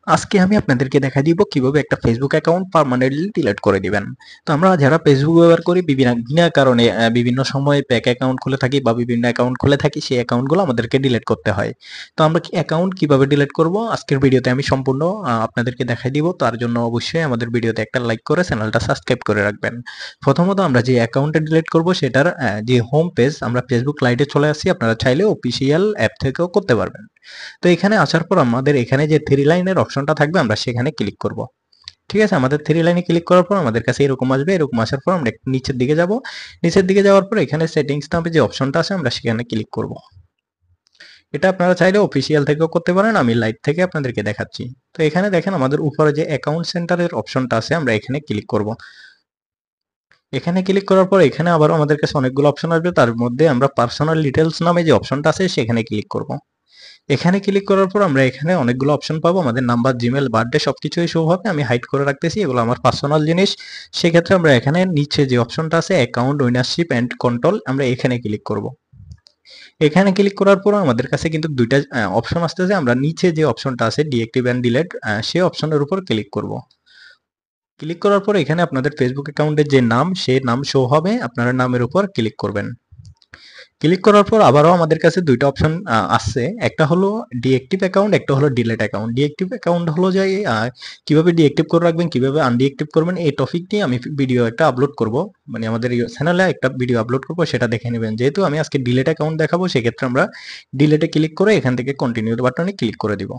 আজকে আমি আপনাদেরকে দেখা দিব কিভাবে একটা ফেসবুক অ্যাকাউন্ট পার্মানেন্টলি ডিলিট করে দিবেন। তো আমরা যারা ফেসবুক ব্যবহার করি বিনা কারণে বিভিন্ন সময় ফেক অ্যাকাউন্ট খুলে থাকি বা বিভিন্ন অ্যাকাউন্ট খুলে থাকি, সেই অ্যাকাউন্টগুলো আমাদেরকে ডিলিট করতে হয়। তো আমরা অ্যাকাউন্ট কিভাবে ডিলিট করব আজকের ভিডিওতে আমি সম্পূর্ণ আপনাদেরকে দেখাই দিব। তার জন্য অবশ্যই আমাদের ভিডিওতে একটা লাইক করে চ্যানেলটা সাবস্ক্রাইব করে রাখবেন। প্রথমত আমরা যে অ্যাকাউন্টটা ডিলিট করব সেটার যে হোম পেজ, আমরা ফেসবুক লাইটে চলে আসি, আপনারা চাইলে অফিসিয়াল অ্যাপ থেকেও করতে পারবেন। তো এখানে আসার পর আমাদের এখানে যে থ্রি লাইনের অপশনটা থাকবে আমরা সেখানে ক্লিক করব। ঠিক আছে, আমাদের থ্রি লাইনে ক্লিক করার পর আমাদের কাছে এরকম আসবে। এরকম আসার পর আমরা একটু নিচের দিকে যাব। নিচের দিকে যাওয়ার পর এখানে সেটিংস নামে যে অপশনটা আছে আমরা সেখানে ক্লিক করব। এটা আপনারা চাইলে অফিসিয়াল থেকেও করতে পারেন, আমি লাইট থেকে আপনাদেরকে দেখাচ্ছি। তো এখানে দেখেন আমাদের উপরে যে অ্যাকাউন্ট সেন্টারের অপশনটা আছে আমরা এখানে ক্লিক করব। এখানে ক্লিক করার পর এখানে আবার আমাদের কাছে অনেকগুলো অপশন আসবে, তার মধ্যে আমরা পার্সোনাল ডিটেলস নামে যে অপশনটা আছে সেখানে ক্লিক করব। এখানে ক্লিক করার পর আমরা এখানে অনেকগুলো অপশন পাবো, আমাদের নাম্বার, জিমেল, বার্থডে সবকিছুই শো হবে। আমি হাইড করে রাখতেছি, এগুলো আমার পার্সোনাল জিনিস। সেক্ষেত্রে আমরা এখানে নিচে যে অপশনটা আছে অ্যাকাউন্ট ওনারশিপ এন্ড কন্ট্রোল, আমরা এখানে ক্লিক করব। এখানে ক্লিক করার পর আমাদের কাছে কিন্তু দুইটা অপশন আসতেছে। আমরা নিচে যে অপশনটা আছে ডিএক্টিভ এন্ড ডিলেট, সেই অপশনের উপর ক্লিক করব। ক্লিক করার পর এখানে আপনাদের ফেসবুক অ্যাকাউন্টের যে নাম সেই নাম শো হবে, আপনারা নামের উপর ক্লিক করবেন। ক্লিক করার পর আবারও আমাদের কাছে দুইটা অপশন আসছে, একটা হলো ডিএক্টিভ অ্যাকাউন্ট, একটা হলো ডিলেট অ্যাকাউন্ট। ডিএক্টিভ অ্যাকাউন্ট হলো যে কিভাবে ডিএক্টিভ করে রাখবেন, কিভাবে আনডিএক্টিভ করবেন, এই টপিক নিয়ে আমি ভিডিও একটা আপলোড করব, মানে আমাদের চ্যানেলে একটা ভিডিও আপলোড করব, সেটা দেখে নেবেন। যেহেতু আমি আজকে ডিলেট অ্যাকাউন্ট দেখাবো সেক্ষেত্রে আমরা ডিলেটে ক্লিক করে এখান থেকে কন্টিনিউ বাটনে ক্লিক করে দিব।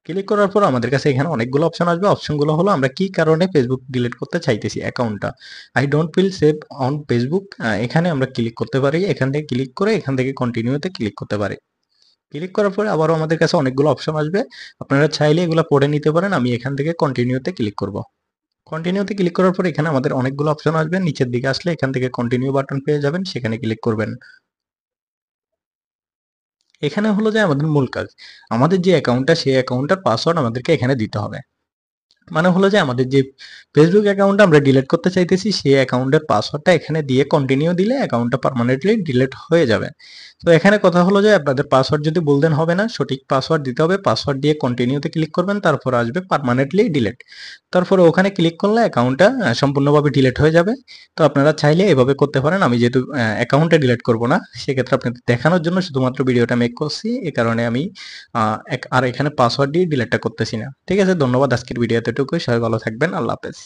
ক্লিক করার পর আমাদের কাছে এখানে অনেকগুলো অপশন আসবে। অপশনগুলো হলো আমরা কি কারণে ফেসবুক ডিলিট করতে চাইতেছি অ্যাকাউন্টটা। I don't feel safe on Facebook, এখানে আমরা ক্লিক করতে পারি। এখান থেকে ক্লিক করে এখান থেকে কন্টিনিউতে ক্লিক করতে পারি। ক্লিক করার পরে আবারও আমাদের কাছে অনেকগুলো অপশন আসবে, আপনারা চাইলে এগুলো পড়ে নিতে পারেন। আমি এখান থেকে কন্টিনিউতে ক্লিক করব। কন্টিনিউতে ক্লিক করার পর এখানে আমাদের অনেকগুলো অপশন আসবে। নিচের দিকে আসলে এখান থেকে কন্টিনিউ বাটন পেয়ে যাবেন, সেখানে ক্লিক করবেন। এখানে হলো যে আমাদের মূল কাজ, আমাদের যে অ্যাকাউন্টটা সেই অ্যাকাউন্টটার পাসওয়ার্ড আমাদেরকে এখানে দিতে হবে। মানে হলো যে আমাদের যে ফেসবুক অ্যাকাউন্টটা আমরা ডিলিট করতে চাইতেছি সেই অ্যাকাউন্টের পাসওয়ার্ডটা এখানে দিয়ে কন্টিনিউ দিলে অ্যাকাউন্টটা পার্মানেন্টলি ডিলিট হয়ে যাবে। তো এখানে কথা হলো যে আপনাদের পাসওয়ার্ড যদি বলতেন হবে না, সঠিক পাসওয়ার্ড দিতে হবে। পাসওয়ার্ড দিয়ে কন্টিনিউতে ক্লিক করবেন, তারপর আসবে পার্মানেন্টলি ডিলিট। তারপরে ওখানে ক্লিক করলে অ্যাকাউন্টটা সম্পূর্ণভাবে ডিলিট হয়ে যাবে। তো আপনারা চাইলে এভাবে করতে পারেন। আমি যেহেতু অ্যাকাউন্টে ডিলিট করব না, সেক্ষেত্রে আপনাদের দেখানোর জন্য শুধুমাত্র ভিডিওটা মেক করছি, এ কারণে আমি আর এখানে পাসওয়ার্ড দিয়ে ডিলিটটা করতেছি না। ঠিক আছে, ধন্যবাদ। আজকের ভিডিও এতটুকুই। সবাই ভালো থাকবেন। আল্লাহ হাফেজ।